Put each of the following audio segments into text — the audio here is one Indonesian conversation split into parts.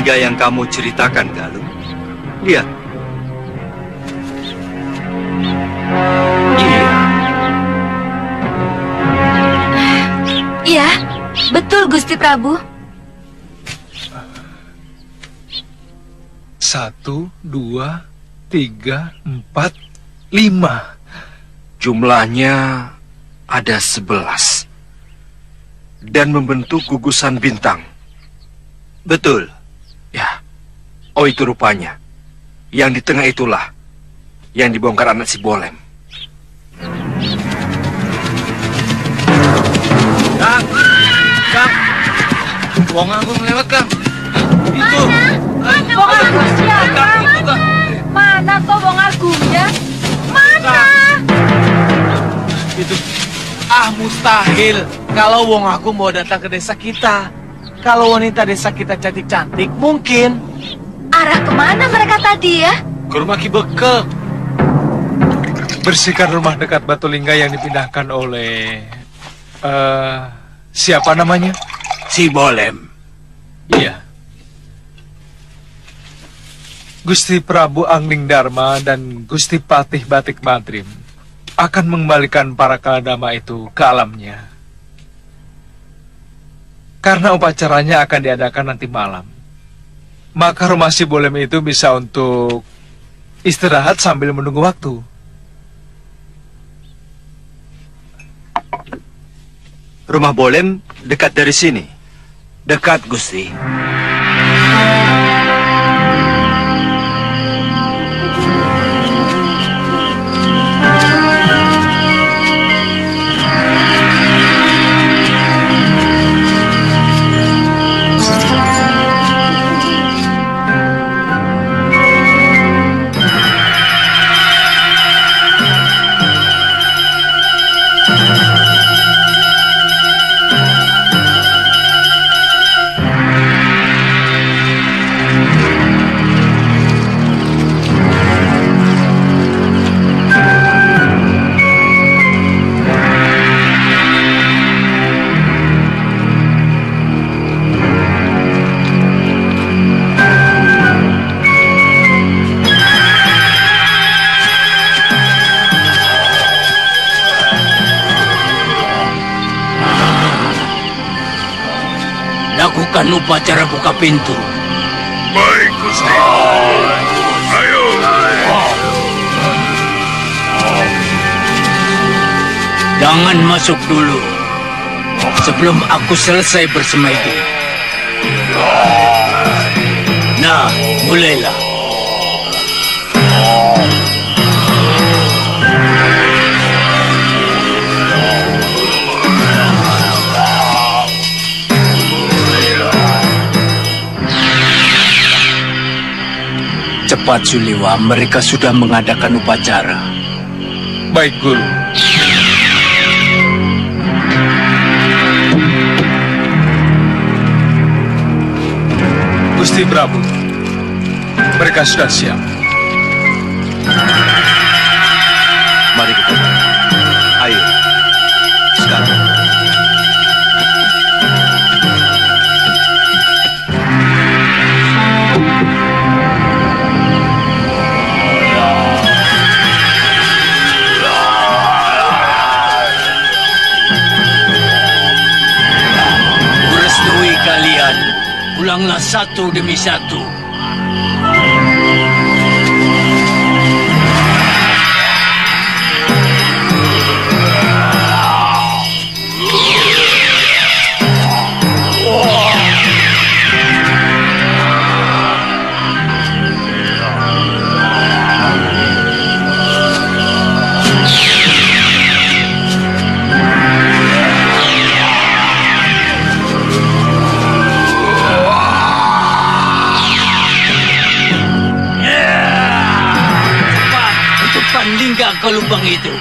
Lingga yang kamu ceritakan, Galuh. Lihat. Iya. Iya, betul Gusti Prabu. 1, 2, 3, 4, 5. Jumlahnya ada 11. Dan membentuk gugusan bintang. Betul. Ya. Oh, itu rupanya. Yang di tengah itulah yang dibongkar anak si Bolem. Kang! Wong Agung lewat, Kang. Itu. Wong Agung siapa? Mana kok Wong Agungnya? Mana? Itu. Mustahil. Kalau Wong Agung mau datang ke desa kita. Kalau wanita desa kita cantik-cantik, mungkin. Arah kemana mereka tadi ya? Ke rumah Ki Beke. Bersihkan rumah dekat Batu Lingga yang dipindahkan oleh... siapa namanya? Si Bolem. Iya. Gusti Prabu Angling Dharma dan Gusti Patih Batik Madrim akan mengembalikan para kaladama itu ke alamnya. Karena upacaranya akan diadakan nanti malam. Maka rumah si Bolem itu bisa untuk istirahat sambil menunggu waktu. Rumah Bolem dekat dari sini. Dekat, Gusti. Lakukan upacara buka pintu. Baik, Gusti. Ayo. Jangan masuk dulu. Sebelum aku selesai bersemedi. Nah, mulailah. Cepat, Suliwa, mereka sudah mengadakan upacara. Baik, Guru. Gusti Prabu, mereka sudah siap. Mari kita. Ayo. Sekarang. Pulanglah satu demi satu. Lingga ke lubang itu.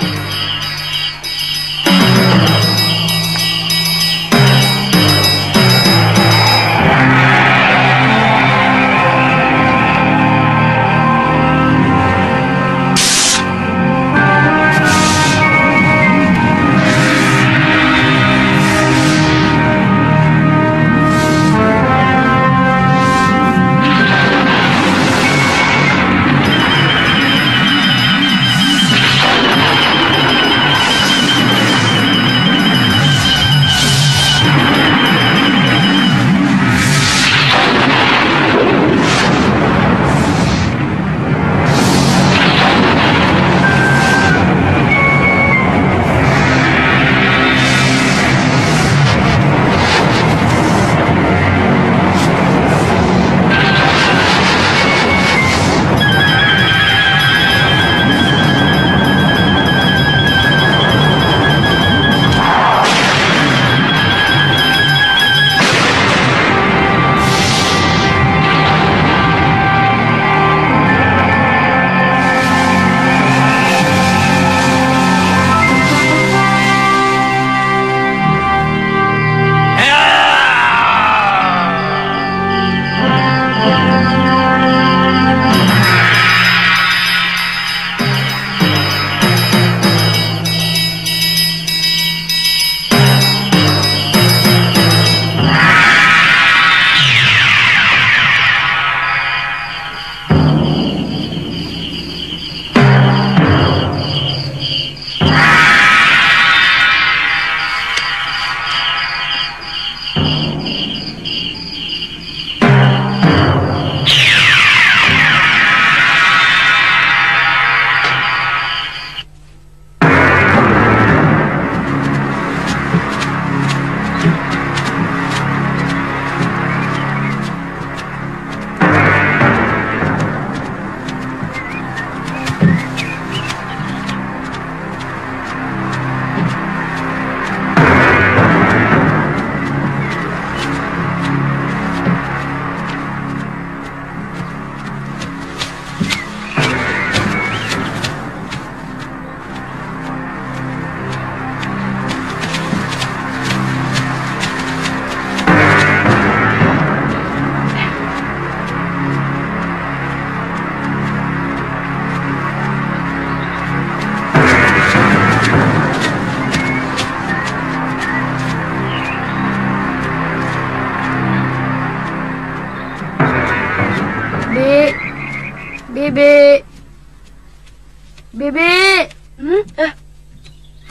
Bibi.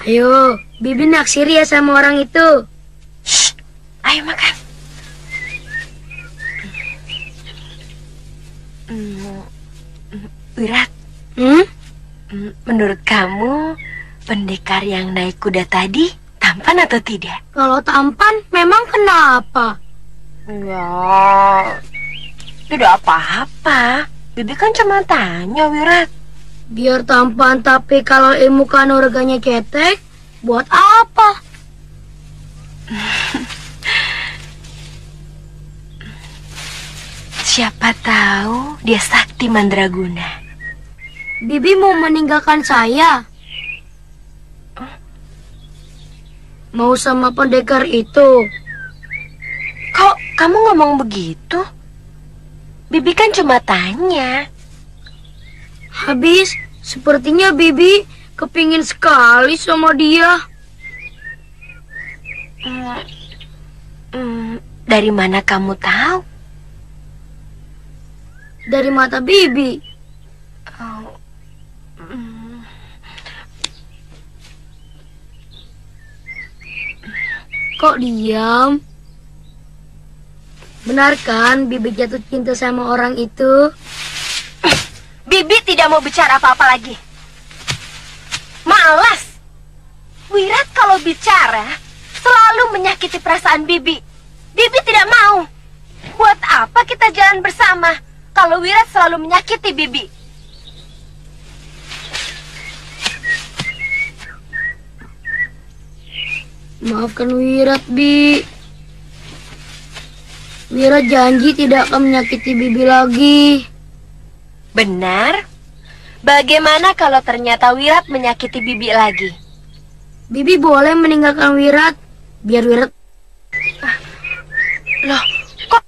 Ayo, Bibi naksir ya sama orang itu. Shh, ayo makan. Wirat, menurut kamu pendekar yang naik kuda tadi tampan atau tidak? Kalau tampan, memang kenapa? Ya, tidak apa-apa. Bibi kan cuma tanya, Wirat. Biar tampan, tapi kalau ilmu kanuraganya cetek, buat apa? Siapa tahu dia sakti mandraguna. Bibi mau meninggalkan saya? Mau sama pendekar itu? Kok kamu ngomong begitu? Bibi kan cuma tanya. Habis, sepertinya Bibi kepingin sekali sama dia. Dari mana kamu tahu? Dari mata Bibi. Kok diam? Benar kan Bibi jatuh cinta sama orang itu? Bibi tidak mau bicara apa-apa lagi. Malas. Wirat kalau bicara selalu menyakiti perasaan Bibi. Bibi tidak mau. Buat apa kita jalan bersama kalau Wirat selalu menyakiti Bibi? Maafkan Wirat, Bi. Wirat janji tidak akan menyakiti Bibi lagi. Benar? Bagaimana kalau ternyata Wirat menyakiti Bibi lagi? Bibi boleh meninggalkan Wirat, biar Wirat... Loh, kok?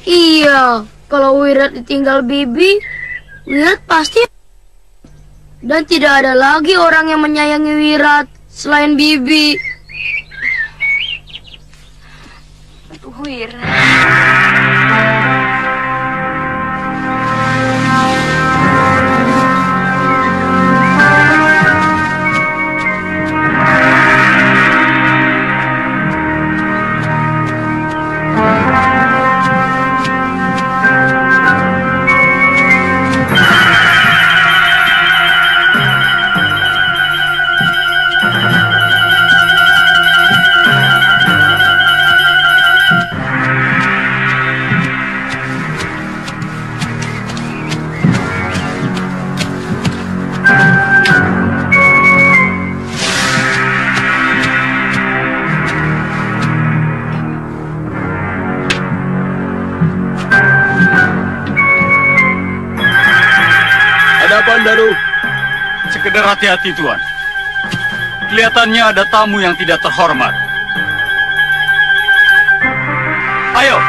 Iya, kalau Wirat ditinggal Bibi, Wirat pasti... Dan tidak ada lagi orang yang menyayangi Wirat selain Bibi. Wirat. Daru, sekedar hati-hati Tuan. Kelihatannya ada tamu yang tidak terhormat. Ayo.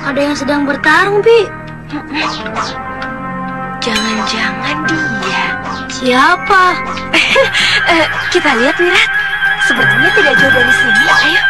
ada yang sedang bertarung, Bi. Jangan-jangan dia. Siapa? Kita lihat, Wirat. Sepertinya tidak jauh dari sini. Ayo.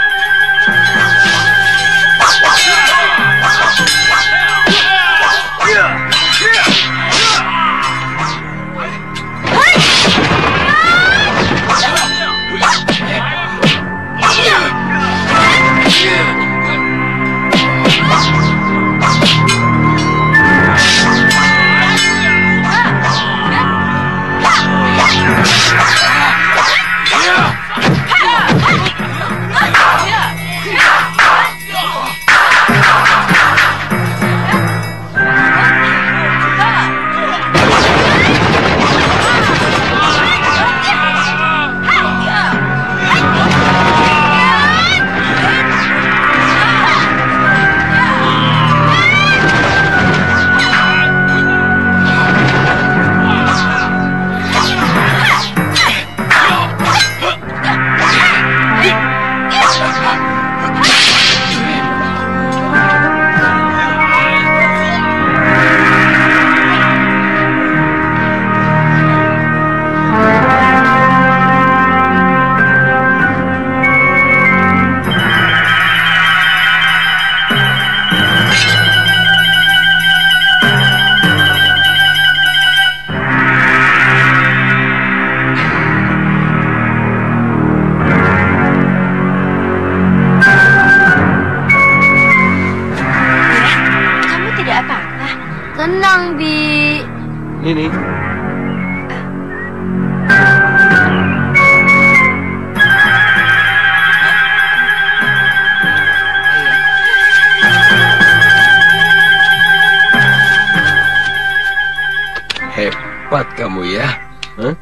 Tenang, Bi. Ini. Hebat kamu ya. Huh?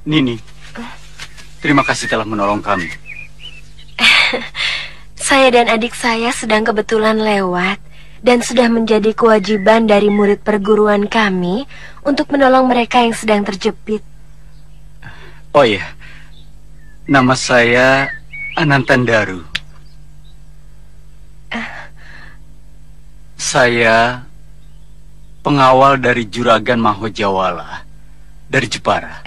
Nini, terima kasih telah menolong kami. Saya dan adik saya sedang kebetulan lewat dan sudah menjadi kewajiban dari murid perguruan kami untuk menolong mereka yang sedang terjepit. Oh iya, nama saya Anantandaru. Saya pengawal dari Juragan Mahojawala dari Jepara.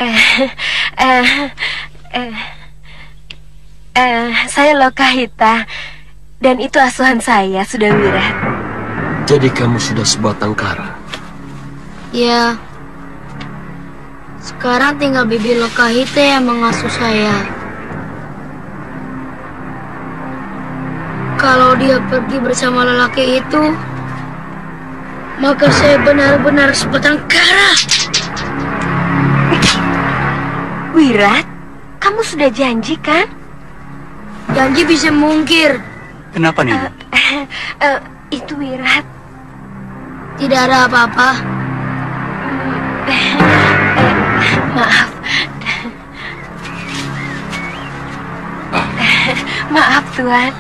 Saya Lokahita dan itu asuhan saya, sudah Wirat. Jadi kamu sudah sebatang kara? Ya. Sekarang tinggal Bibi Lokahita yang mengasuh saya. Kalau dia pergi bersama lelaki itu, maka saya benar-benar sebatang kara. Wirat, kamu sudah janji kan? Janji bisa mungkir. Kenapa nih? Itu Wirat. Tidak ada apa-apa. Maaf. Maaf, Tuan.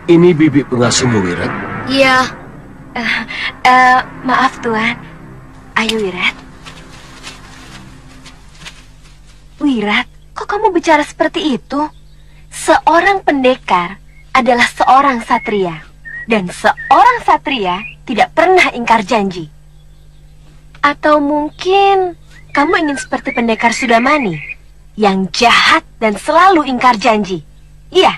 Ini bibi pengasuhmu, Wirat? Iya. Maaf, Tuan. Ayo, Wirat. Wirat, kok kamu bicara seperti itu? Seorang pendekar adalah seorang satria. Dan seorang satria tidak pernah ingkar janji. Atau mungkin kamu ingin seperti pendekar Sudamani yang jahat dan selalu ingkar janji. Iya.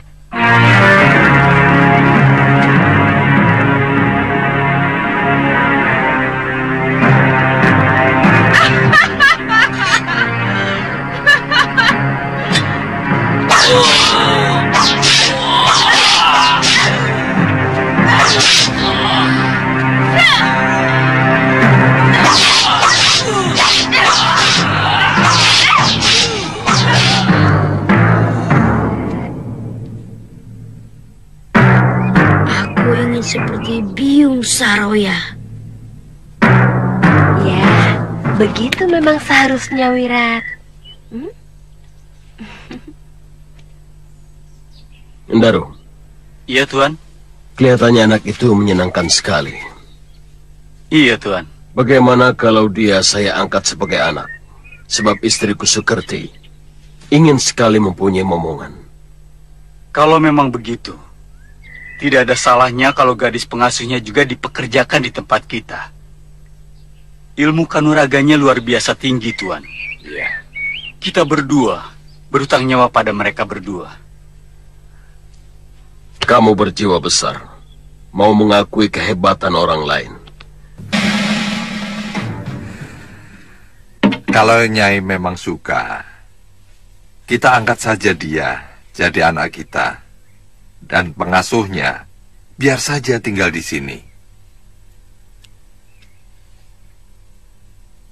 Seperti Biung Saroya. Ya, begitu memang seharusnya, Wirat. Endaro. Iya, Tuan. Kelihatannya anak itu menyenangkan sekali. Iya, Tuan. Bagaimana kalau dia saya angkat sebagai anak? Sebab istriku Sukerti ingin sekali mempunyai momongan. Kalau memang begitu, Tidak ada salahnya kalau gadis pengasuhnya juga dipekerjakan di tempat kita. Ilmu kanuraganya luar biasa tinggi, Tuan. Iya. Kita berdua berhutang nyawa pada mereka berdua. Kamu berjiwa besar, mau mengakui kehebatan orang lain. Kalau Nyai memang suka, kita angkat saja dia jadi anak kita. Dan pengasuhnya, biar saja tinggal di sini.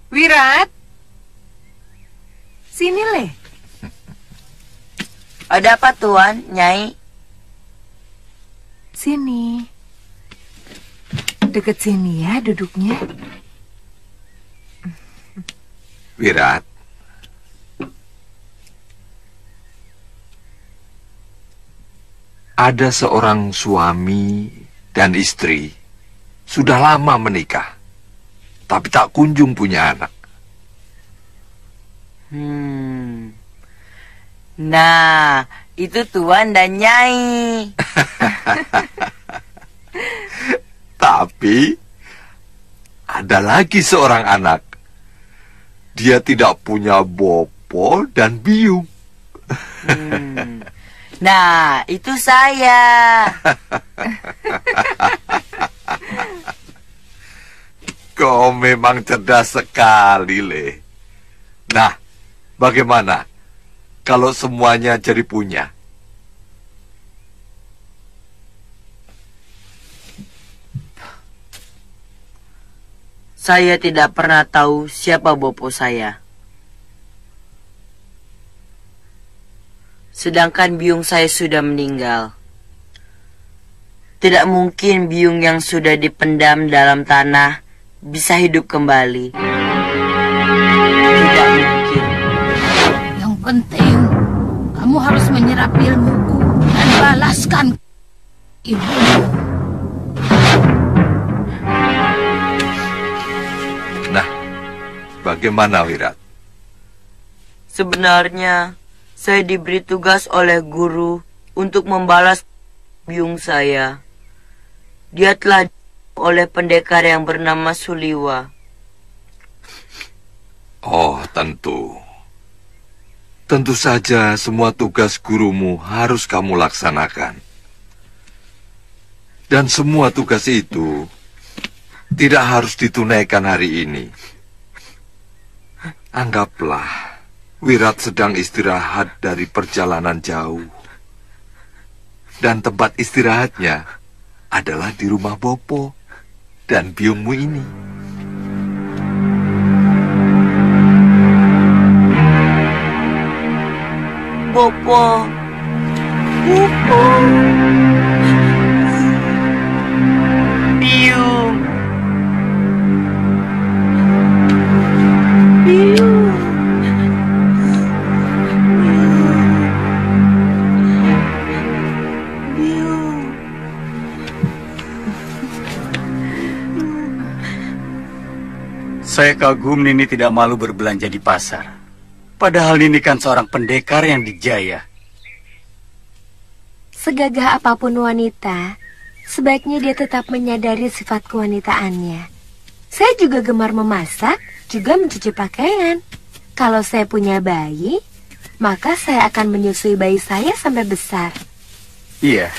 Wirat, sini Le. Ada apa Tuan, Nyai? Sini. Deket sini ya duduknya. Wirat, ada seorang suami dan istri sudah lama menikah, tapi tak kunjung punya anak. Nah, itu Tuan dan Nyai. Tapi ada lagi seorang anak. Dia tidak punya bopo dan biung. Nah, itu saya. Kau memang cerdas sekali, Le. Nah, bagaimana kalau semuanya jadi punya? Saya tidak pernah tahu siapa bopo saya. Sedangkan biung saya sudah meninggal. Tidak mungkin biung yang sudah dipendam dalam tanah bisa hidup kembali. Tidak mungkin. Yang penting, kamu harus menyerap ilmuku dan balaskan ibumu. Nah, bagaimana Wirat? Sebenarnya, saya diberi tugas oleh guru untuk membalas biung saya. Dia telah oleh pendekar yang bernama Suliwa. Oh, tentu. Tentu saja semua tugas gurumu harus kamu laksanakan. Dan semua tugas itu tidak harus ditunaikan hari ini. Anggaplah Wirat sedang istirahat dari perjalanan jauh. Dan tempat istirahatnya adalah di rumah Bopo dan biungmu ini. Bopo. Bopo. Biung. Biung. Saya kagum Nini tidak malu berbelanja di pasar. Padahal Nini kan seorang pendekar yang dijaya. Segagah apapun wanita, sebaiknya dia tetap menyadari sifat kewanitaannya. Saya juga gemar memasak, juga mencuci pakaian. Kalau saya punya bayi, maka saya akan menyusui bayi saya sampai besar. Iya,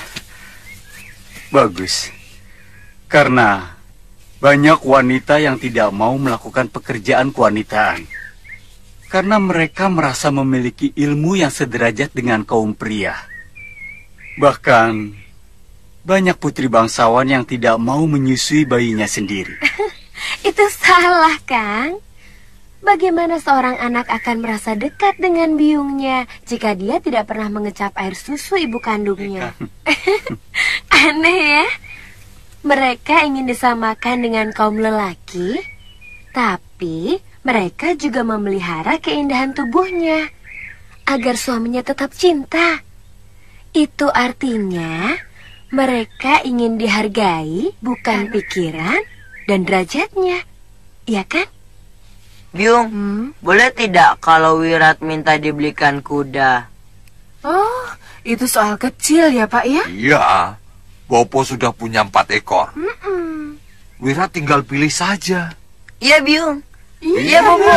bagus. Karena banyak wanita yang tidak mau melakukan pekerjaan kewanitaan. Karena mereka merasa memiliki ilmu yang sederajat dengan kaum pria. Bahkan, banyak putri bangsawan yang tidak mau menyusui bayinya sendiri. Itu salah, Kang. Bagaimana seorang anak akan merasa dekat dengan biungnya jika dia tidak pernah mengecap air susu ibu kandungnya? Aneh ya? Mereka ingin disamakan dengan kaum lelaki, tapi mereka juga memelihara keindahan tubuhnya agar suaminya tetap cinta. Itu artinya mereka ingin dihargai bukan pikiran dan derajatnya, ya kan? Biung, boleh tidak kalau Wirat minta dibelikan kuda? Oh, itu soal kecil ya Pak ya? Iya, Bopo sudah punya 4 ekor. Wirat tinggal pilih saja. Iya, Biung. Iya, Bopo.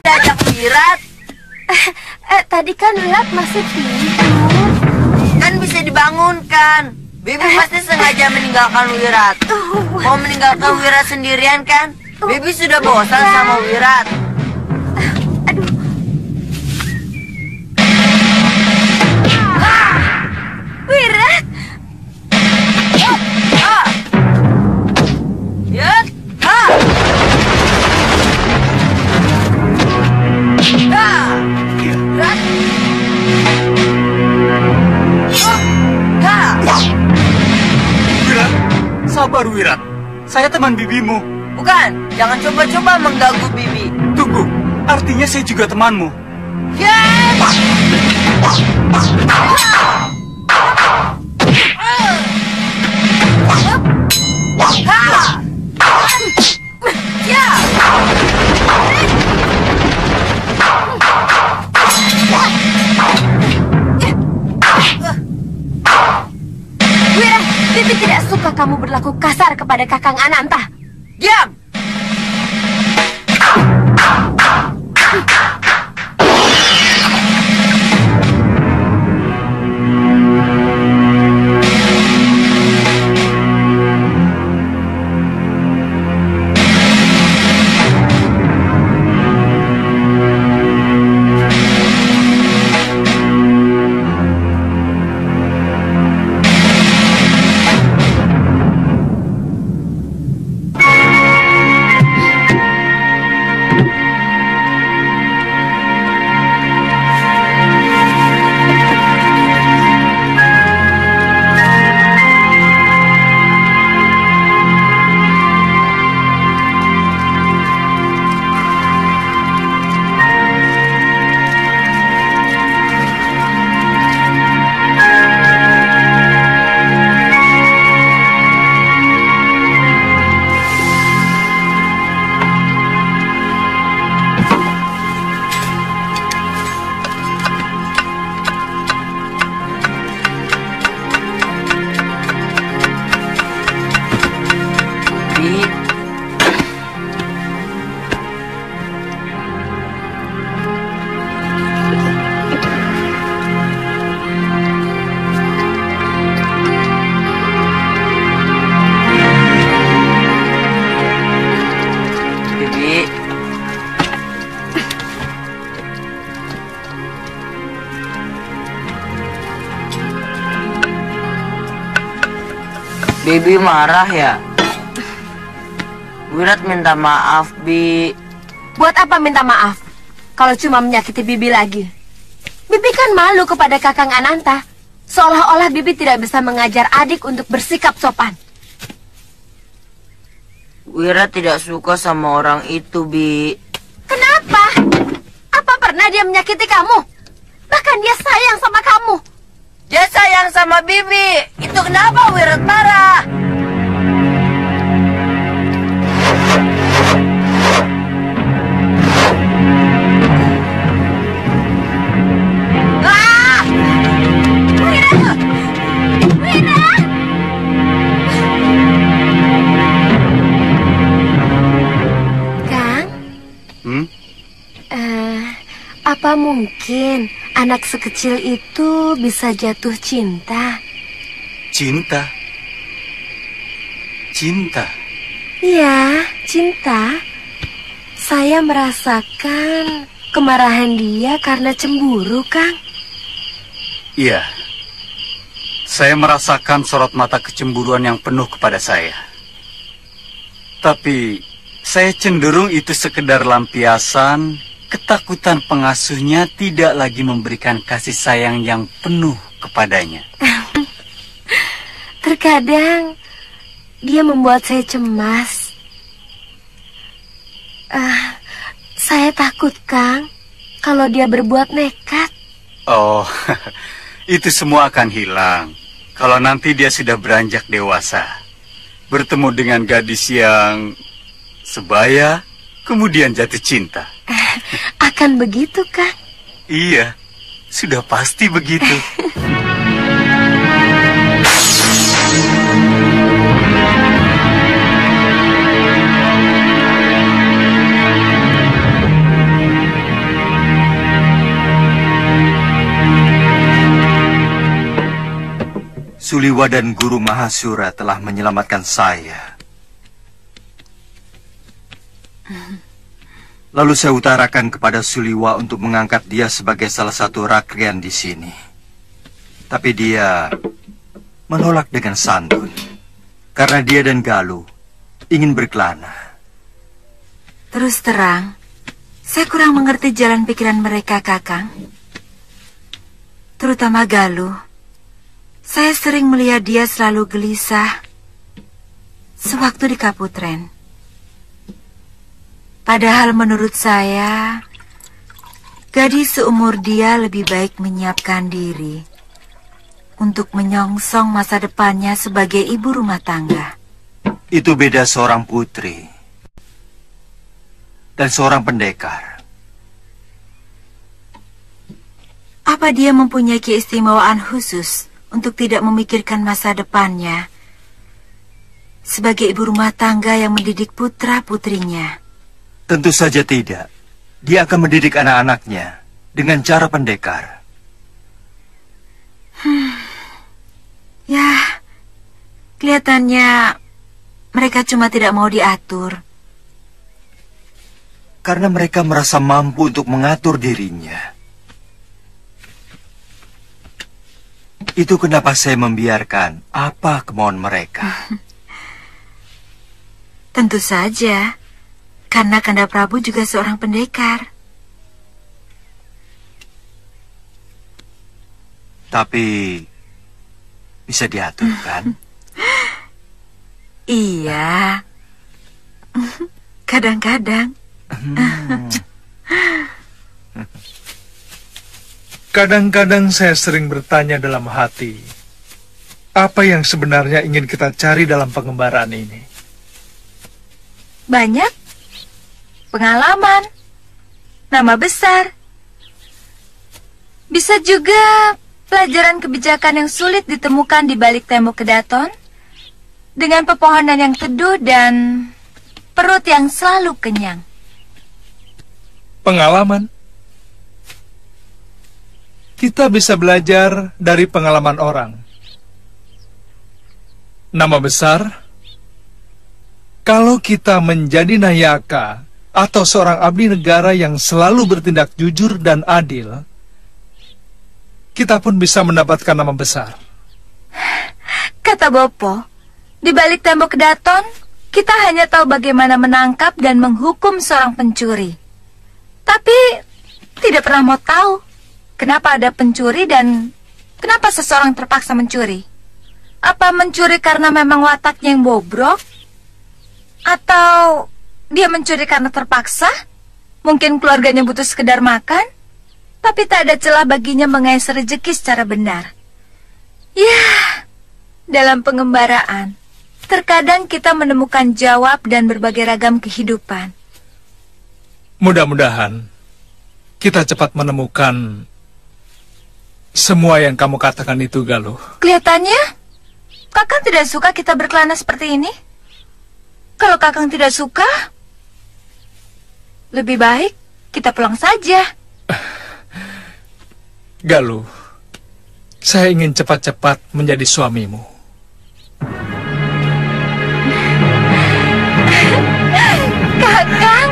Ajak Wirat. Tadi kan Wirat masih tidur. Kan bisa dibangunkan. Bibi pasti sengaja meninggalkan Wirat. Mau meninggalkan Wirat sendirian kan? Bibi sudah bosan sama Wirat. Wirat! Yat! Wirat, sabar Wirat. Saya teman bibimu. Bukan, jangan coba-coba mengganggu Bibi. Tunggu, artinya saya juga temanmu. Wirat, Bibi tidak suka kamu berlaku kasar kepada Kakang Ananta. Diam! Bibi marah ya? Wirat minta maaf, Bi. Buat apa minta maaf? Kalau cuma menyakiti Bibi lagi. Bibi kan malu kepada Kakang Ananta. Seolah-olah Bibi tidak bisa mengajar adik untuk bersikap sopan. Wirat tidak suka sama orang itu, Bi. Kenapa? Apa pernah dia menyakiti kamu? Bahkan dia sayang sama kamu. Dia sayang sama Bibi. Itu kenapa Wirat marah? Apa mungkin anak sekecil itu bisa jatuh cinta? Cinta? Cinta? Iya, cinta. Saya merasakan kemarahan dia karena cemburu, Kang. Iya. Saya merasakan sorot mata kecemburuan yang penuh kepada saya. Tapi saya cenderung itu sekedar lampiasan. Ketakutan pengasuhnya tidak lagi memberikan kasih sayang yang penuh kepadanya. Terkadang dia membuat saya cemas. Saya takut, Kang, kalau dia berbuat nekat. Oh, itu semua akan hilang. Kalau nanti dia sudah beranjak dewasa, bertemu dengan gadis yang sebaya, kemudian jatuh cinta. Akan begitu, Kang? Iya, sudah pasti begitu. Suliwa dan Guru Mahasura telah menyelamatkan saya. Lalu saya utarakan kepada Suliwa untuk mengangkat dia sebagai salah satu rakrian di sini. Tapi dia menolak dengan santun. Karena dia dan Galuh ingin berkelana. Terus terang, saya kurang mengerti jalan pikiran mereka, Kakang. Terutama Galuh. Saya sering melihat dia selalu gelisah sewaktu di Kaputren. Padahal menurut saya, gadis seumur dia lebih baik menyiapkan diri untuk menyongsong masa depannya sebagai ibu rumah tangga. Itu beda seorang putri dan seorang pendekar. Apa dia mempunyai keistimewaan khusus untuk tidak memikirkan masa depannya sebagai ibu rumah tangga yang mendidik putra-putrinya? Tentu saja tidak. Dia akan mendidik anak-anaknya dengan cara pendekar. Ya, kelihatannya mereka cuma tidak mau diatur. Karena mereka merasa mampu untuk mengatur dirinya. Itu kenapa saya membiarkan apa kemauan mereka. Tentu saja, karena Kanda Prabu juga seorang pendekar. Tapi bisa diatur, kan? Iya. Kadang-kadang. Kadang-kadang saya sering bertanya dalam hati, apa yang sebenarnya ingin kita cari dalam pengembaraan ini? Banyak. Pengalaman. Nama besar. Bisa juga pelajaran kebijakan yang sulit ditemukan di balik tembok kedaton, dengan pepohonan yang teduh dan perut yang selalu kenyang. Pengalaman? Kita bisa belajar dari pengalaman orang. Nama besar? Kalau kita menjadi nayaka atau seorang abdi negara yang selalu bertindak jujur dan adil, kita pun bisa mendapatkan nama besar. Kata Bopo, di balik tembok kedaton, kita hanya tahu bagaimana menangkap dan menghukum seorang pencuri. Tapi tidak pernah mau tahu kenapa ada pencuri dan kenapa seseorang terpaksa mencuri. Apa mencuri karena memang wataknya yang bobrok? Atau dia mencuri karena terpaksa? Mungkin keluarganya butuh sekedar makan, tapi tak ada celah baginya mengais rezeki secara benar. Ya, dalam pengembaraan, terkadang kita menemukan jawab dan berbagai ragam kehidupan. Mudah-mudahan kita cepat menemukan semua yang kamu katakan itu, Galuh. Kelihatannya Kakang tidak suka kita berkelana seperti ini. Kalau Kakang tidak suka, lebih baik kita pulang saja. Galuh, saya ingin cepat-cepat menjadi suamimu. Kakang.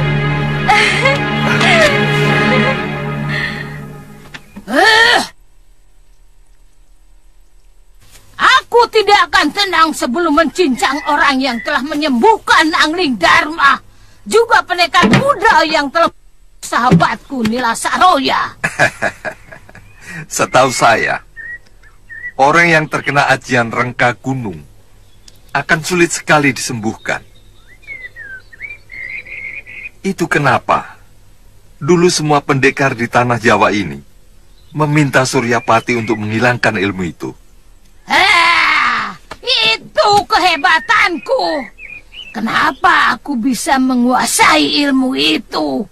Aku tidak akan tenang sebelum mencincang orang yang telah menyembuhkan Angling Dharma, juga pendekar muda yang telah sahabatku Nila Saroya. Setahu saya, orang yang terkena ajian rengka gunung akan sulit sekali disembuhkan. Itu kenapa dulu semua pendekar di tanah Jawa ini meminta Suryapati untuk menghilangkan ilmu itu. kehebatanku. Kenapa aku bisa menguasai ilmu itu?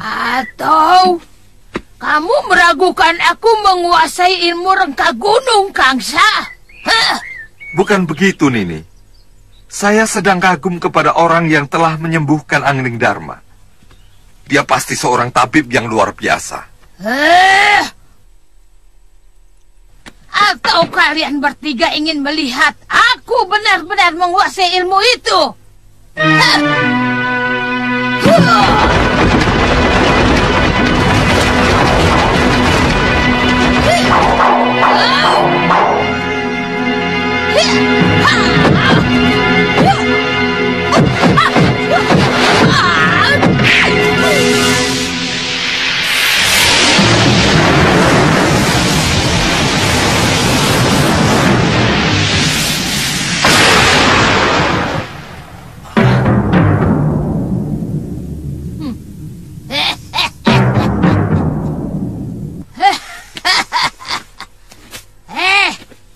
Atau kamu meragukan aku menguasai ilmu rengka gunung, Kangsa? Bukan begitu, Nini. Saya sedang kagum kepada orang yang telah menyembuhkan Angling Dharma. Dia pasti seorang tabib yang luar biasa. Atau kalian bertiga ingin melihat aku benar-benar menguasai ilmu itu?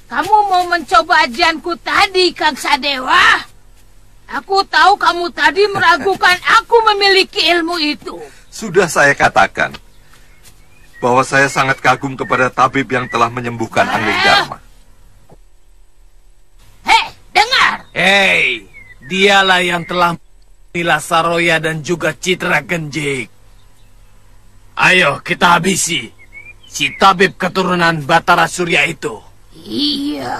Kamu mau mencoba ajianku tadi, Kangsa Dewa? Aku tahu kamu tadi meragukan aku memiliki ilmu itu. Sudah saya katakan bahwa saya sangat kagum kepada tabib yang telah menyembuhkan Angling Dharma. Dengar! Hei, dialah yang telah Nila Saroya dan juga Citra Genjik. Ayo kita habisi si tabib keturunan Batara Surya itu. Iya.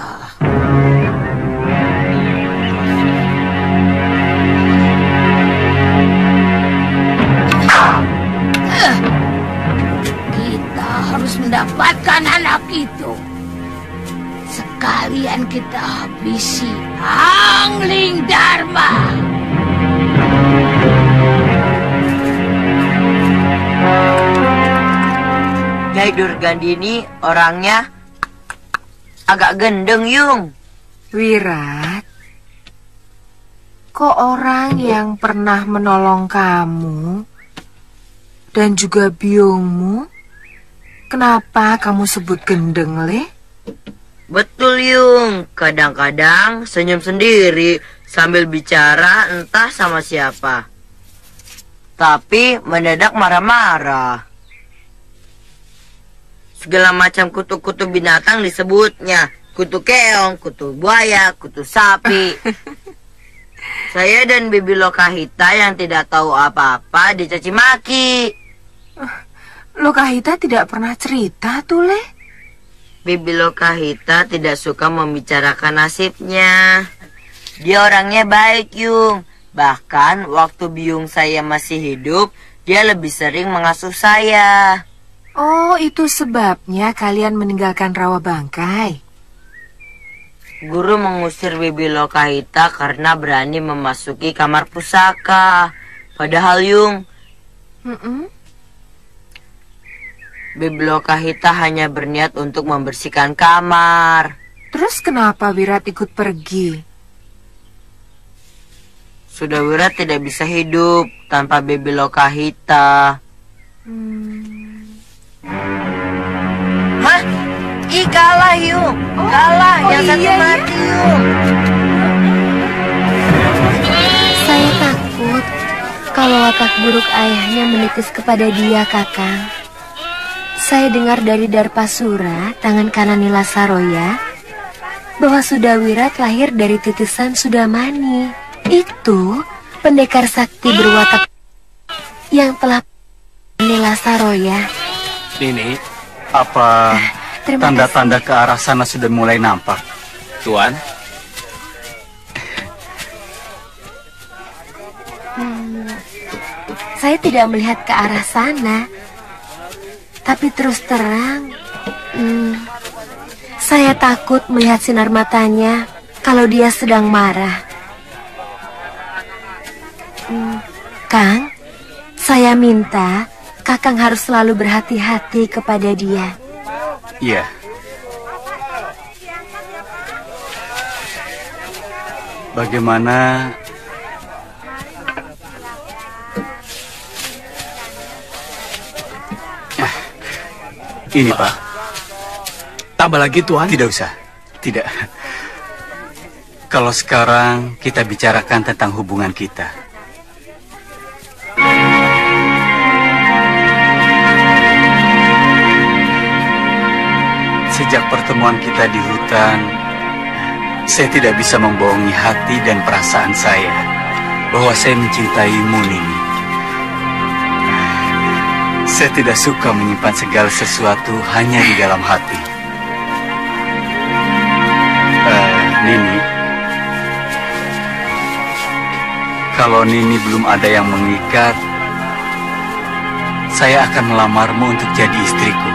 Kita harus mendapatkan anak itu. Sekalian kita habisi Angling Dharma. Nyai Durgandini orangnya agak gendeng, Yung. Wirat, kok orang yang pernah menolong kamu dan juga biungmu, kenapa kamu sebut gendeng, Le? Betul, Yung. Kadang-kadang senyum sendiri sambil bicara entah sama siapa. Tapi mendadak marah-marah. Segala macam kutu-kutu binatang disebutnya. Kutu keong, kutu buaya, kutu sapi. Saya dan Bibi Lokahita yang tidak tahu apa-apa dicaci maki. Lokahita tidak pernah cerita tuh, Le. Bibi Lokahita tidak suka membicarakan nasibnya. Dia orangnya baik, Yung. Bahkan waktu biung saya masih hidup, dia lebih sering mengasuh saya. Oh, itu sebabnya kalian meninggalkan Rawa Bangkai. Guru mengusir Bibi Lokahita karena berani memasuki kamar pusaka. Padahal, Yung, Bibi Lokahita hanya berniat untuk membersihkan kamar. Terus kenapa Wirat ikut pergi? Sudah Wirat tidak bisa hidup tanpa Bibi Lokahita. Hah? Ih, kalah, Yung. Kalah, yang satu mati, Yung. Saya takut kalau watak buruk ayahnya menitis kepada dia, Kakang. Saya dengar dari Darpasura, tangan kanan Nila Saroya, bahwa Sudawirat lahir dari titisan Sudamani. Itu pendekar sakti berwatak yang telah Nila Saroya. Nini, apa tanda-tanda ke arah sana sudah mulai nampak, Tuan? Saya tidak melihat ke arah sana. Tapi terus terang, saya takut melihat sinar matanya kalau dia sedang marah. Kang, saya minta Kakang harus selalu berhati-hati kepada dia. Iya. Bagaimana ini, Pak? Tambah lagi, Tuan? Tidak usah. Tidak. Kalau sekarang kita bicarakan tentang hubungan kita. Sejak pertemuan kita di hutan, saya tidak bisa membohongi hati dan perasaan saya bahwa saya mencintaimu, Nini. Saya tidak suka menyimpan segala sesuatu hanya di dalam hati. Nini, kalau Nini belum ada yang mengikat, saya akan melamarmu untuk jadi istriku.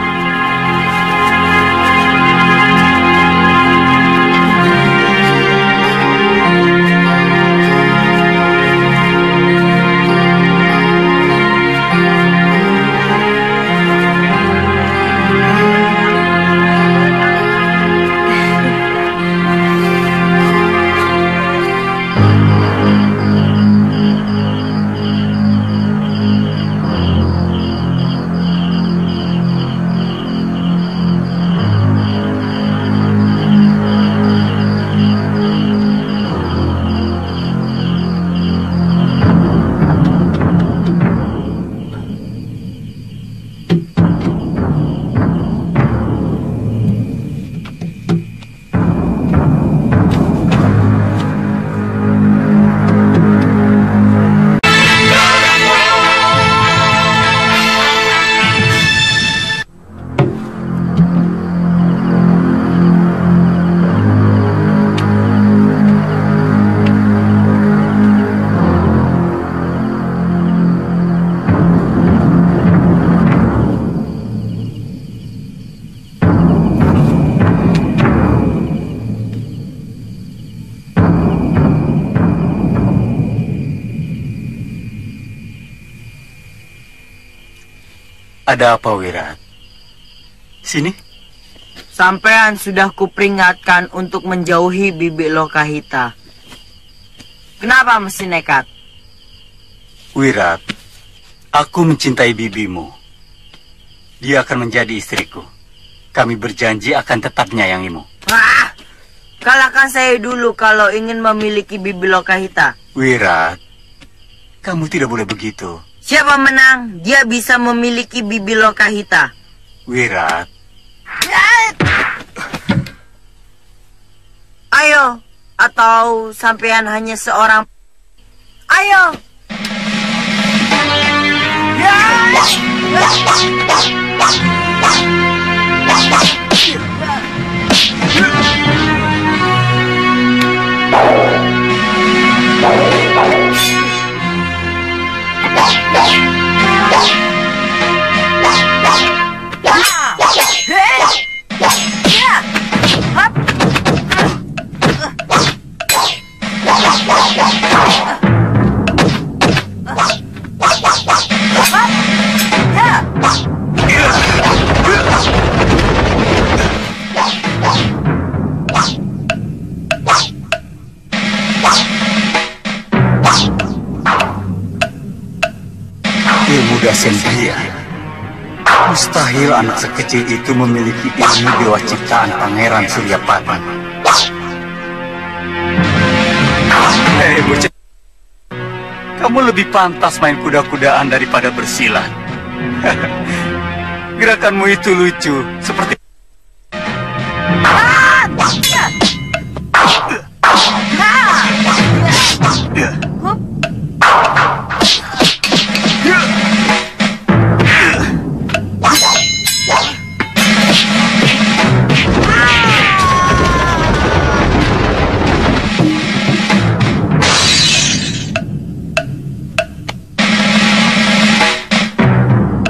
Ada apa, Wirat? Sini. Sampean sudah kuperingatkan untuk menjauhi Bibi Lokahita. Kenapa mesti nekat? Wirat, aku mencintai bibimu. Dia akan menjadi istriku. Kami berjanji akan tetap menyayangimu. Kalahkan saya dulu kalau ingin memiliki Bibi Lokahita. Wirat, kamu tidak boleh begitu. Siapa menang, dia bisa memiliki Bibi Lokahita. Wirat. Ayo, atau sampean hanya seorang. Ayo. Ilmu Dasendria. Mustahil anak sekecil itu memiliki ilmu dewa ciptaan Pangeran Suryapati. Hei bocah, kamu lebih pantas main kuda-kudaan daripada bersilat. Gerakanmu itu lucu, seperti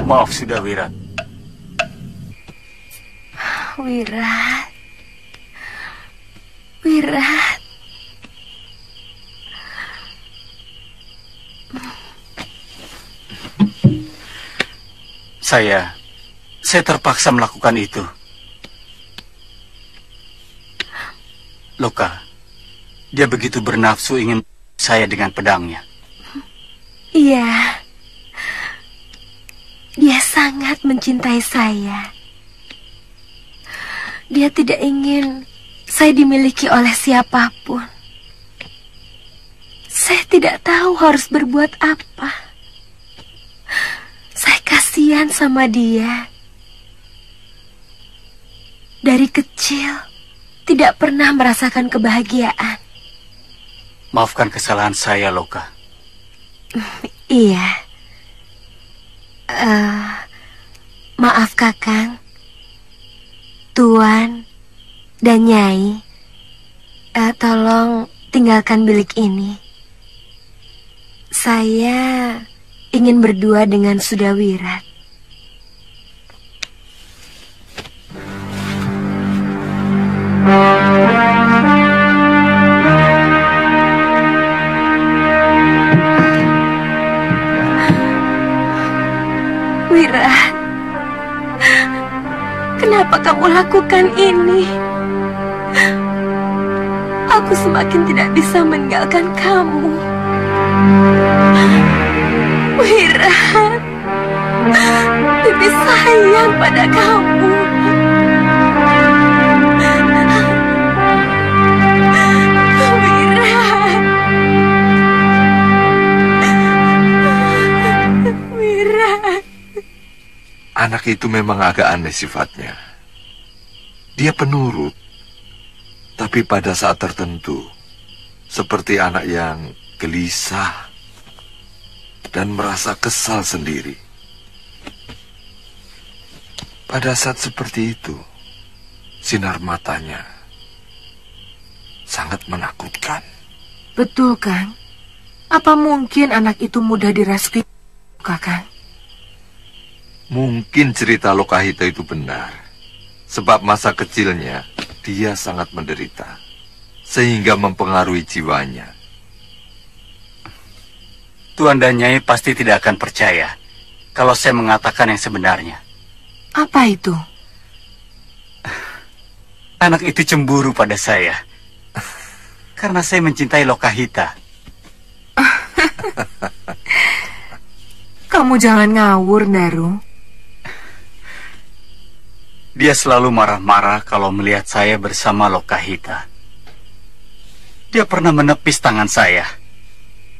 maaf sudah, Wirat. Wirat. Wirat. Saya terpaksa melakukan itu. Loka, dia begitu bernafsu ingin saya dengan pedangnya. Iya. Dia sangat mencintai saya. Dia tidak ingin saya dimiliki oleh siapapun. Saya tidak tahu harus berbuat apa. Saya kasihan sama dia. Dari kecil, tidak pernah merasakan kebahagiaan. Maafkan kesalahan saya, Loka. Iya. Maaf Kakang, Tuan, dan Nyai. Tolong tinggalkan bilik ini. Saya ingin berdua dengan Sudawirat. Wirat, kenapa kamu lakukan ini? Aku semakin tidak bisa meninggalkan kamu. Wirat, Bibi sayang pada kamu. Anak itu memang agak aneh sifatnya. Dia penurut, tapi pada saat tertentu, seperti anak yang gelisah dan merasa kesal sendiri. Pada saat seperti itu, sinar matanya sangat menakutkan. Betul, Kang. Apa mungkin anak itu mudah dirasuki, Kakang? Mungkin cerita Lokahita itu benar, sebab masa kecilnya dia sangat menderita, sehingga mempengaruhi jiwanya. Tuan dan Nyai pasti tidak akan percaya kalau saya mengatakan yang sebenarnya. Apa itu? Anak itu cemburu pada saya, karena saya mencintai Lokahita. Kamu jangan ngawur, Daru. Dia selalu marah-marah kalau melihat saya bersama Lokahita. Dia pernah menepis tangan saya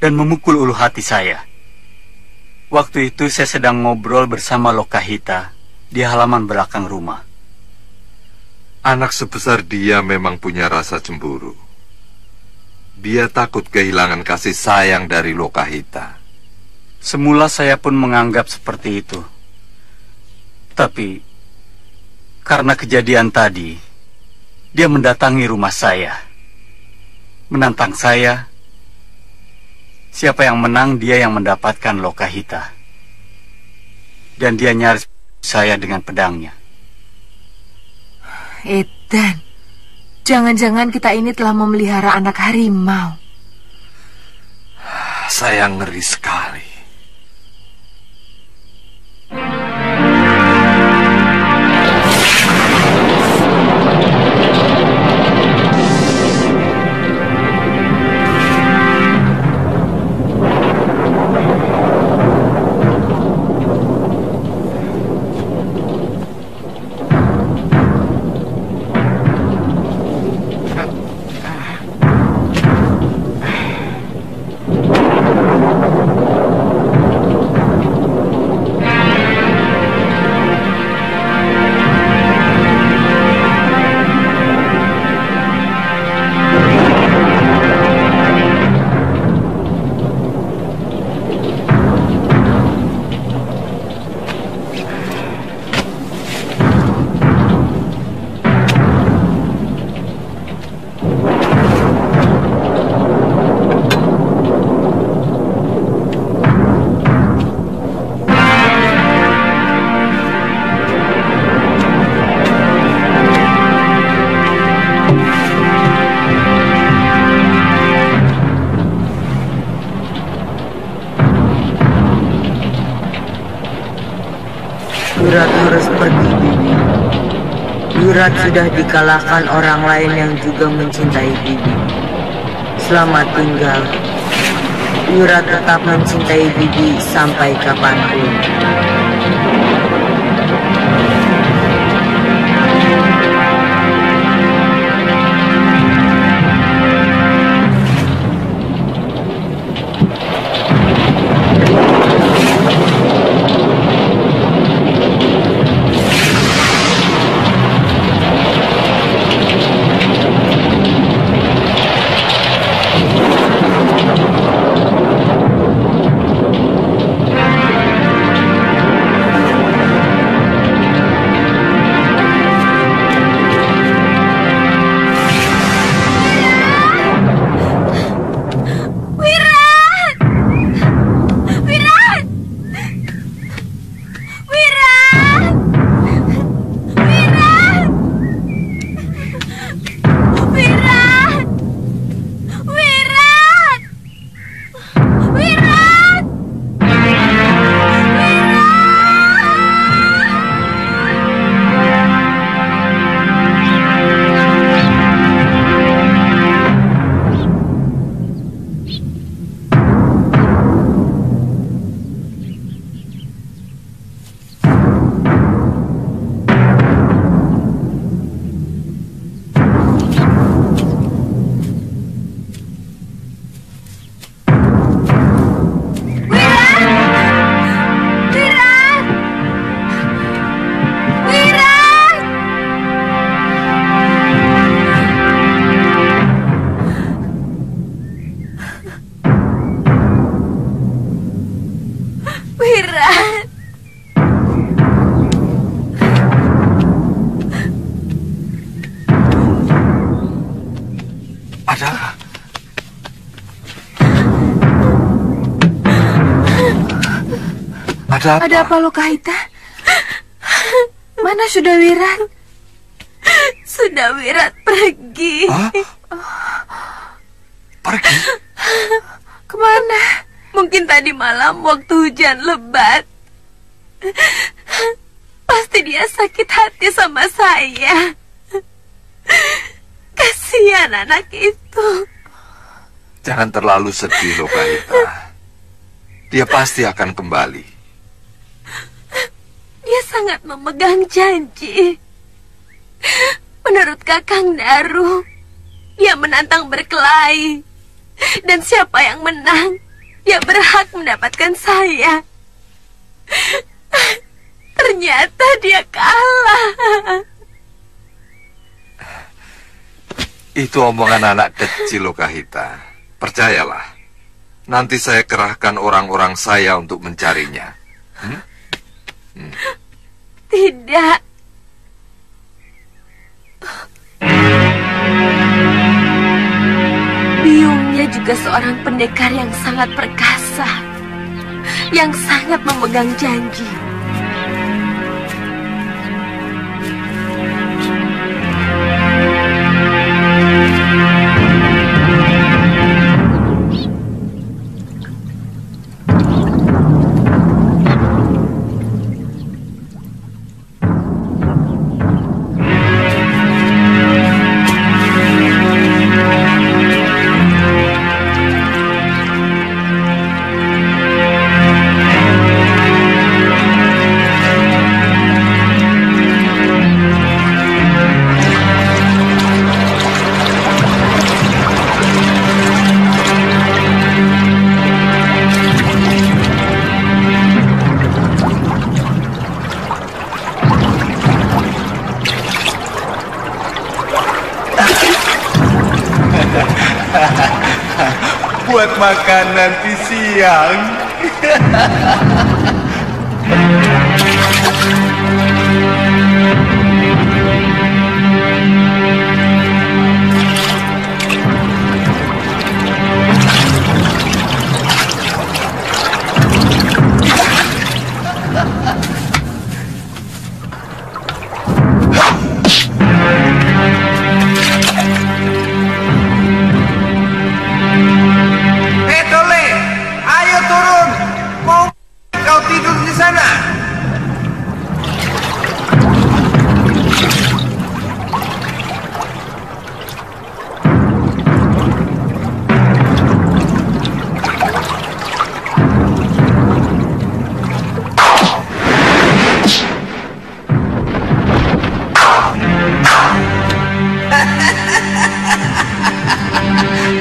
dan memukul ulu hati saya. Waktu itu saya sedang ngobrol bersama Lokahita di halaman belakang rumah. Anak sebesar dia memang punya rasa cemburu. Dia takut kehilangan kasih sayang dari Lokahita. Semula saya pun menganggap seperti itu. Tapi karena kejadian tadi, dia mendatangi rumah saya, menantang saya. Siapa yang menang, dia yang mendapatkan Lokahita. Dan dia nyaris saya dengan pedangnya. Edan, jangan-jangan kita ini telah memelihara anak harimau. Saya ngeri sekali. Wirat harus pergi, Bibi. Wirat sudah dikalahkan orang lain yang juga mencintai Bibi. Selamat tinggal. Wirat tetap mencintai Bibi sampai kapanpun. Ada apa? Ada apa lo, Kahita? Mana sudah Wirat? Sudah Wirat pergi. Hah? Pergi? Kemana? Mungkin tadi malam waktu hujan lebat. Pasti dia sakit hati sama saya. Kasihan anak itu. Jangan terlalu sedih loh, Kahita. Dia pasti akan kembali. Dia sangat memegang janji. Menurut Kakang Daru, dia menantang berkelahi. Dan siapa yang menang, dia berhak mendapatkan saya. Ternyata dia kalah. Itu omongan anak kecil loh, Kahita. Percayalah. Nanti saya kerahkan orang-orang saya untuk mencarinya. Tidak. Biungnya juga seorang pendekar yang sangat perkasa, yang sangat memegang janji. Buat makan nanti siang.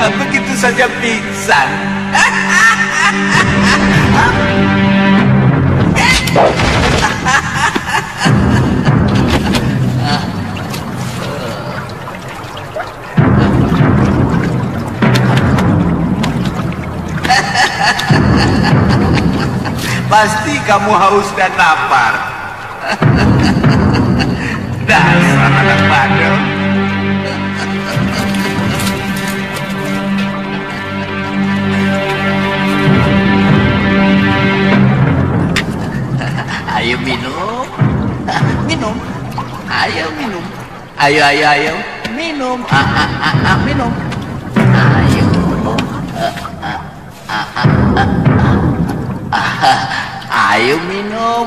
Begitu saja pingsan. Pasti kamu haus dan lapar. Dasar anak bandel. Ayo minum, minum, ayo minum, ayo minum, minum, ayo, ayo minum,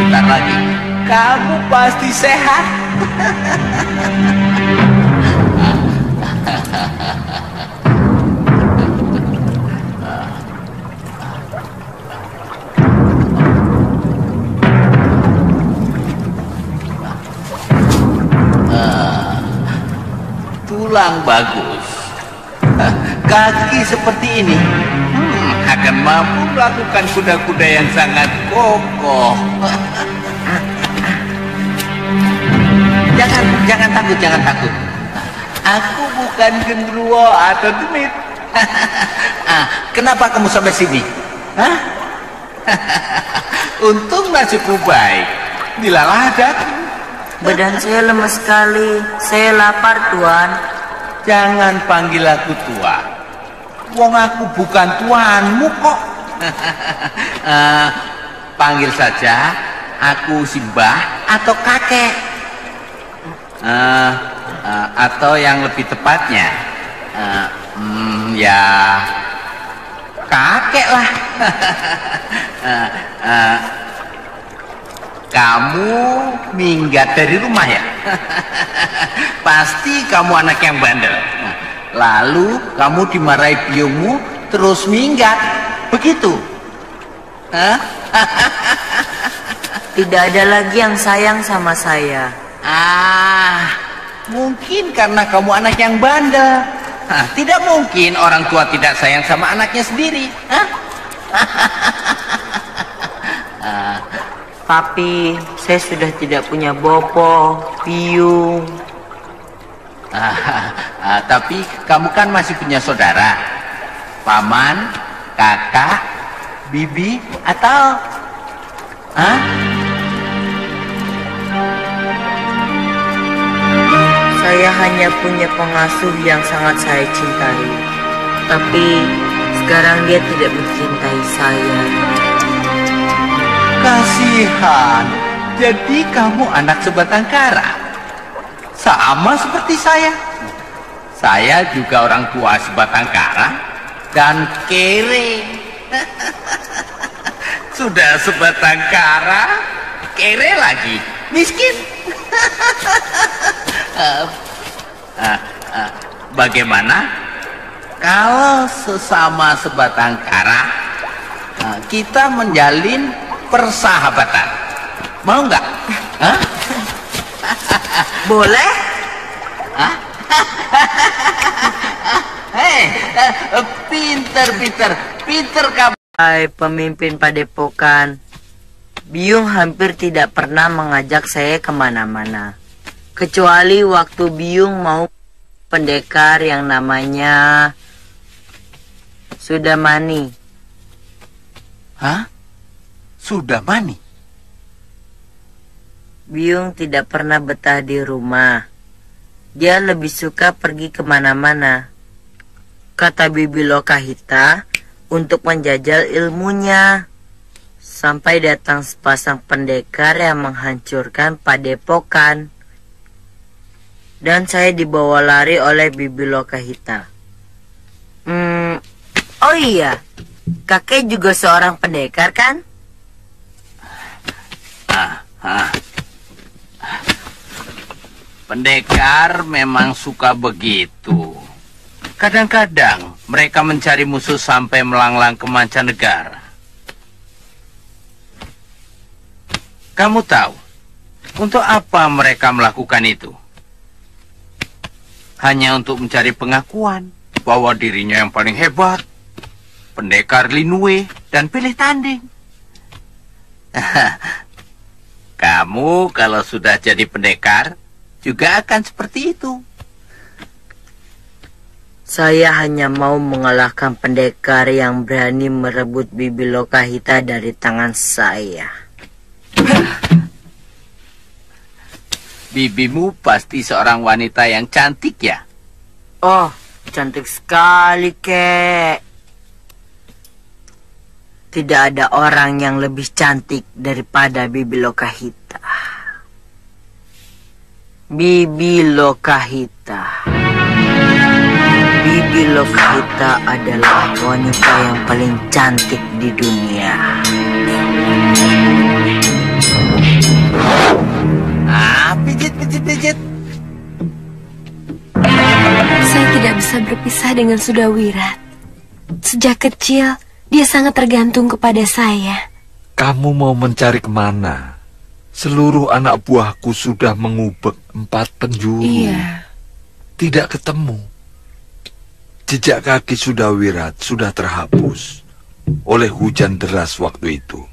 bentar lagi, kamu pasti sehat. Tulang bagus, kaki seperti ini akan mampu melakukan kuda-kuda yang sangat kokoh. Jangan takut. Aku bukan genderuwo atau demit. Kenapa kamu sampai sini? Hah? Untung nasibmu baik. Dilalah datang. Badan saya lemas sekali. Saya lapar, Tuan. Jangan panggil aku tua. Wong aku bukan tuanmu kok. Panggil saja aku Simbah atau kakek. Atau yang lebih tepatnya, ya kakek lah. Kamu minggat dari rumah ya? Pasti kamu anak yang bandel. Lalu kamu dimarahi biungmu terus minggat, begitu? Tidak ada lagi yang sayang sama saya. Mungkin karena kamu anak yang bandel. Tidak mungkin orang tua tidak sayang sama anaknya sendiri. Papi, saya sudah tidak punya bopo, biung. Tapi kamu kan masih punya saudara, paman, kakak, bibi, atau Saya hanya punya pengasuh yang sangat saya cintai. Tapi sekarang dia tidak mencintai saya. Kasihan. Jadi kamu anak sebatang kara. Sama seperti saya. Saya juga orang tua sebatang kara dan kere. Sudah sebatang kara, kere lagi, miskin. Bagaimana kalau sesama sebatang kara kita menjalin persahabatan? Mau nggak? Boleh? Pinter kamu. Hai pemimpin padepokan, Biung hampir tidak pernah mengajak saya kemana-mana. Kecuali waktu Biung mau pendekar yang namanya Sudamani. Sudamani? Biung tidak pernah betah di rumah. Dia lebih suka pergi kemana-mana. Kata Bibi Lokahita untuk menjajal ilmunya. Sampai datang sepasang pendekar yang menghancurkan padepokan. Dan saya dibawa lari oleh Bibi Lokahita. Oh iya, kakek juga seorang pendekar kan? Pendekar memang suka begitu. Kadang-kadang mereka mencari musuh sampai melanglang ke mancanegara. Kamu tahu, untuk apa mereka melakukan itu? Hanya untuk mencari pengakuan bahwa dirinya yang paling hebat, pendekar Linue, dan pilih tanding. Kamu kalau sudah jadi pendekar, juga akan seperti itu. Saya hanya mau mengalahkan pendekar yang berani merebut Bibi Lokahita dari tangan saya. Bibimu pasti seorang wanita yang cantik ya? Oh, cantik sekali, Kek. Tidak ada orang yang lebih cantik daripada Bibi Lokahita. Bibi Lokahita. Bibi Lokahita adalah wanita yang paling cantik di dunia. Pijit. Saya tidak bisa berpisah dengan Sudawirat. Sejak kecil, dia sangat tergantung kepada saya. Kamu mau mencari kemana? Seluruh anak buahku sudah mengubek 4 penjuru. Iya. Tidak ketemu. Jejak kaki Sudawirat sudah terhapus oleh hujan deras waktu itu.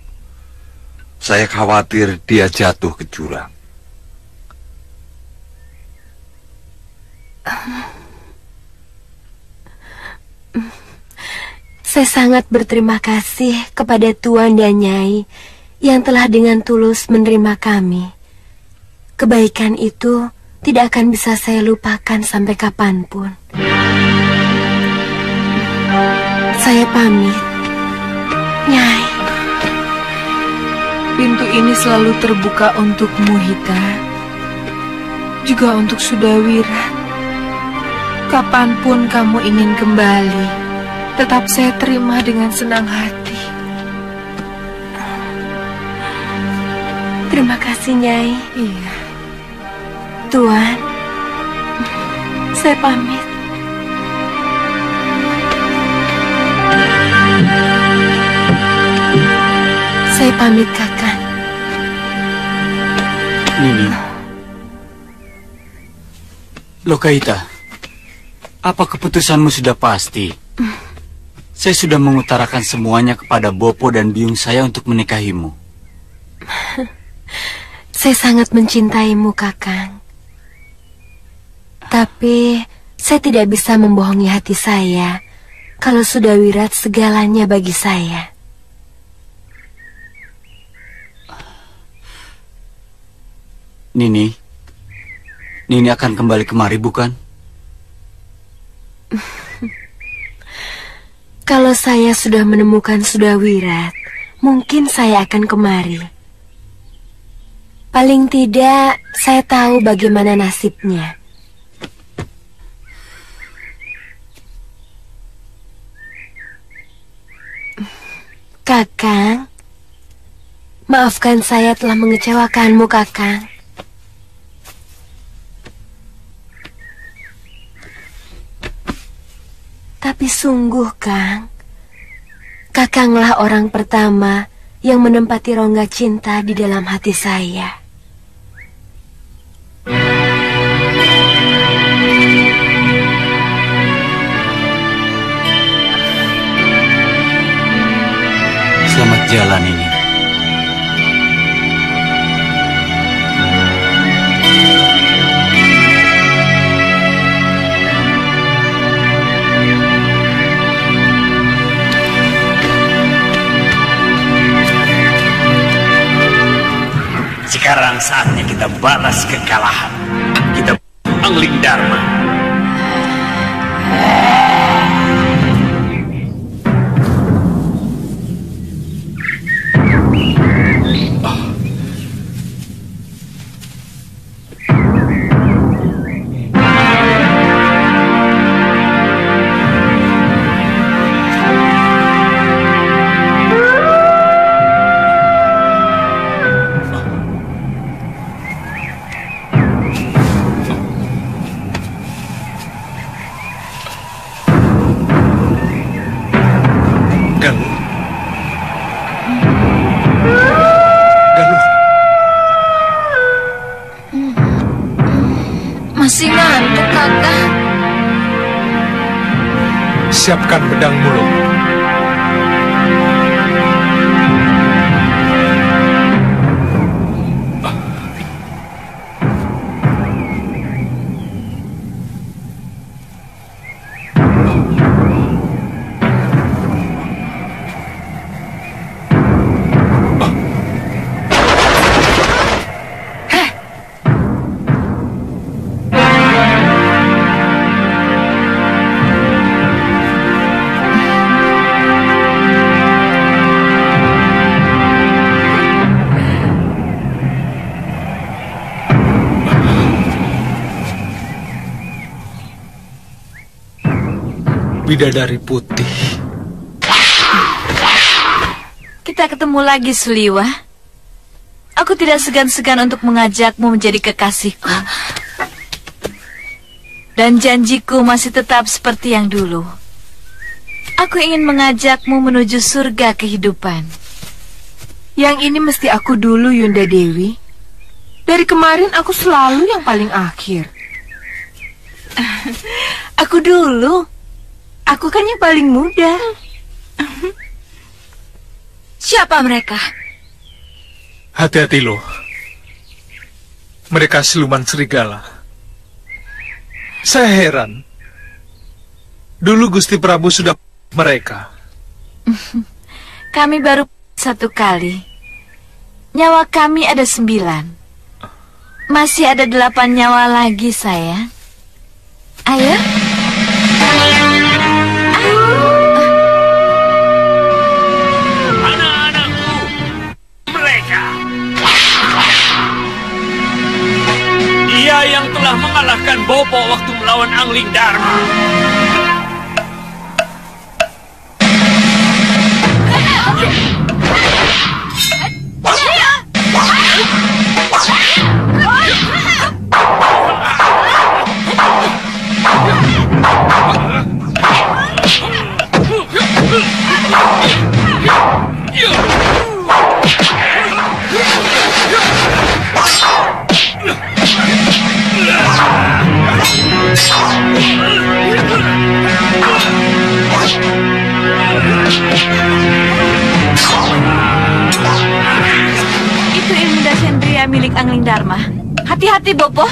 Saya khawatir dia jatuh ke jurang. Saya sangat berterima kasih kepada Tuan dan Nyai yang telah dengan tulus menerima kami. Kebaikan itu tidak akan bisa saya lupakan sampai kapanpun. Saya pamit, Nyai. Pintu ini selalu terbuka untukmu, Hita. Juga untuk Sudawira. Kapanpun kamu ingin kembali, tetap saya terima dengan senang hati. Terima kasih, Nyai. Iya. Tuan, saya pamit. Saya pamit, Kakang. Nini. Lokaita, apa keputusanmu sudah pasti? Saya sudah mengutarakan semuanya kepada Bopo dan biung saya untuk menikahimu. Saya sangat mencintaimu, Kakang. Tapi saya tidak bisa membohongi hati saya kalau Sudawirat segalanya bagi saya. Nini akan kembali kemari, bukan? Kalau saya sudah menemukan Sudawirat, mungkin saya akan kemari. Paling tidak, saya tahu bagaimana nasibnya. Kakang, maafkan saya telah mengecewakanmu, Kakang. Tapi sungguh, Kang, Kakanglah orang pertama yang menempati rongga cinta di dalam hati saya. Selamat jalan, ini. Sekarang saatnya kita balas kekalahan. Kita Angling Dharma. Masih ngantuk, Kakak. Siapkan pedang mulung. Bidadari putih. Kita ketemu lagi, Suliwa. Aku tidak segan-segan untuk mengajakmu menjadi kekasihku. Dan janjiku masih tetap seperti yang dulu. Aku ingin mengajakmu menuju surga kehidupan. Yang ini mesti aku dulu, Yunda Dewi. Dari kemarin aku selalu yang paling akhir. Aku dulu. Aku kan yang paling muda. Siapa mereka? Hati-hati loh. Mereka siluman serigala. Saya heran. Dulu Gusti Prabu sudah mereka. Kami baru satu kali. Nyawa kami ada 9. Masih ada 8 nyawa lagi, sayang. Ayo. Anak-anakku, mereka. Dia yang telah mengalahkan Bopo waktu melawan Angling Dharma. Itu ilmu Dashendriya milik Angling Dharma. Hati-hati, Bopo.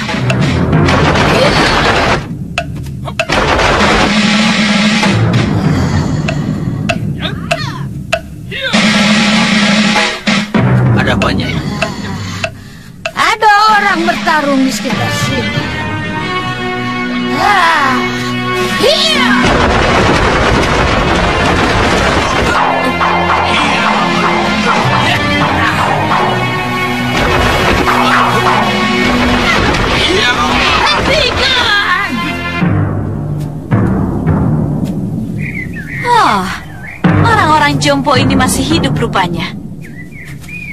Ada apa, Nyai? Ada orang bertarung di sekitar sini. Iya. Hentikan! Oh, orang-orang jompo ini masih hidup rupanya.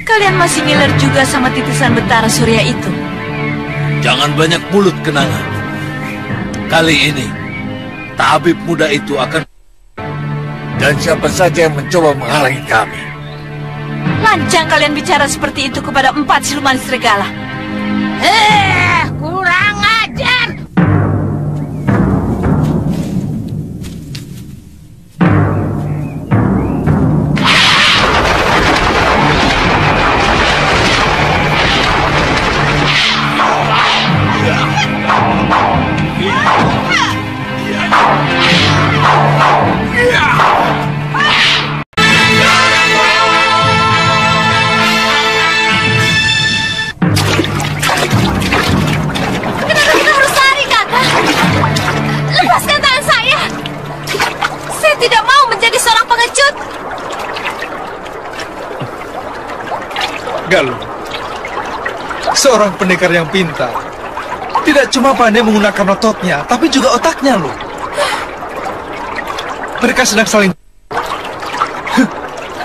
Kalian masih ngiler juga sama titisan Betara Surya itu. Jangan banyak mulut, Kenanga. Kali ini, tabib muda itu akan... Dan siapa saja yang mencoba menghalangi kami. Lancang kalian bicara seperti itu kepada 4 siluman serigala. Kurang ajar. Galuh, seorang pendekar yang pintar. Tidak cuma pandai menggunakan ototnya, tapi juga otaknya loh. Mereka sedang saling...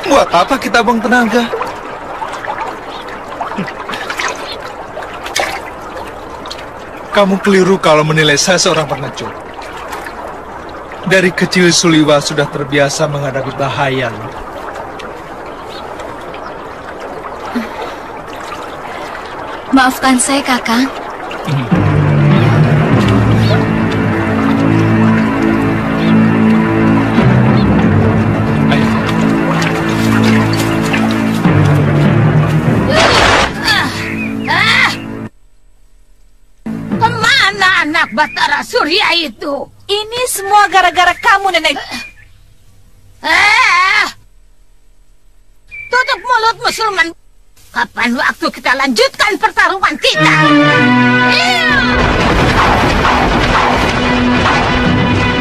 Buat apa kita buang tenaga? Kamu keliru kalau menilai saya seorang pengecut. Dari kecil Suliwa sudah terbiasa menghadapi bahaya loh. Maafkan saya, Kakang. Kemana anak Batara Surya itu? Ini semua gara-gara kamu, Nenek. Tutup mulutmu, Sulman. Kapan waktu kita lanjutkan pertarungan kita?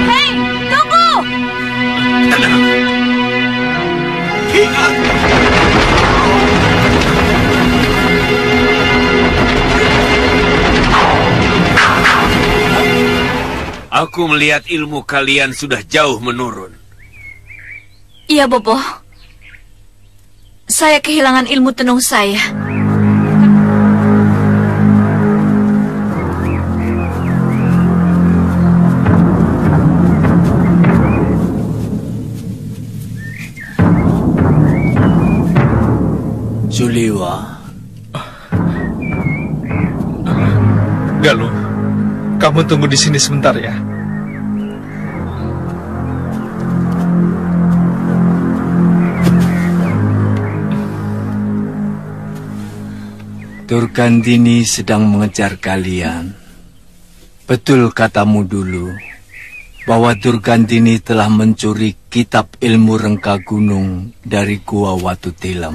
Hei, tunggu! Aku melihat ilmu kalian sudah jauh menurun. Iya, Bopo. Saya kehilangan ilmu tenung saya. Suliwa. Galuh, kamu tunggu di sini sebentar ya. Durgandini sedang mengejar kalian. Betul katamu dulu, bahwa Durgandini telah mencuri kitab ilmu rengka gunung dari Gua Watu Tilem.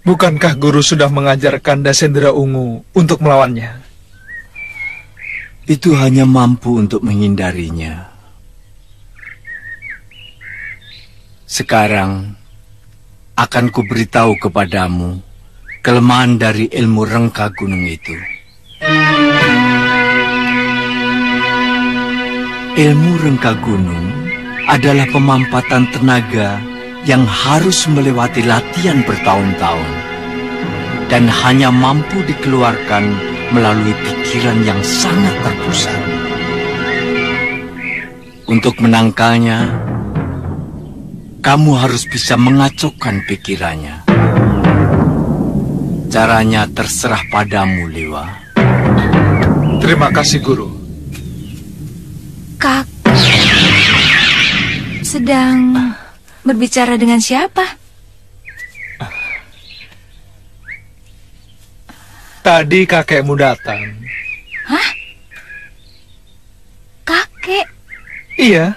Bukankah guru sudah mengajarkan Dasendra Ungu untuk melawannya? Itu hanya mampu untuk menghindarinya. Sekarang akan kuberitahu kepadamu kelemahan dari ilmu rengka gunung itu. Ilmu rengka gunung adalah pemampatan tenaga yang harus melewati latihan bertahun-tahun dan hanya mampu dikeluarkan melalui pikiran yang sangat terpusat. Untuk menangkalnya, kamu harus bisa mengacaukan pikirannya. Caranya terserah padamu, Lewa. Terima kasih, Guru. Kak, sedang berbicara dengan siapa? Tadi kakekmu datang. Hah? Kakek? Iya.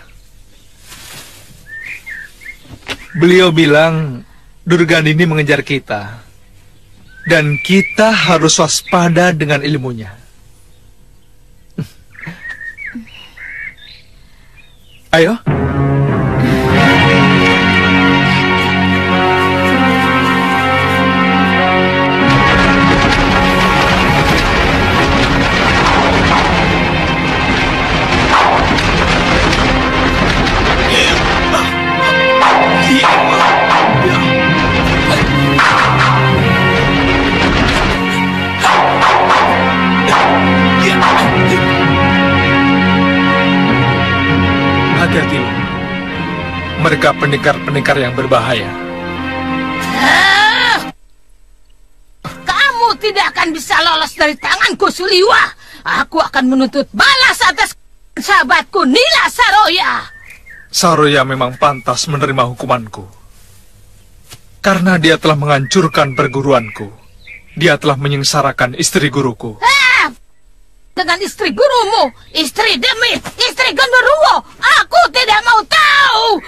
Beliau bilang Durganini mengejar kita. Dan kita harus waspada dengan ilmunya. Ayo. Hati-hati, mereka pendekar-pendekar yang berbahaya. Kamu tidak akan bisa lolos dari tanganku, Suliwa. Aku akan menuntut balas atas sahabatku Nila Saroya. Saroya memang pantas menerima hukumanku. Karena dia telah menghancurkan perguruanku. Dia telah menyengsarakan istri guruku. Dengan istri gurumu, istri Demit, istri Genderuwo, aku tidak mau tahu.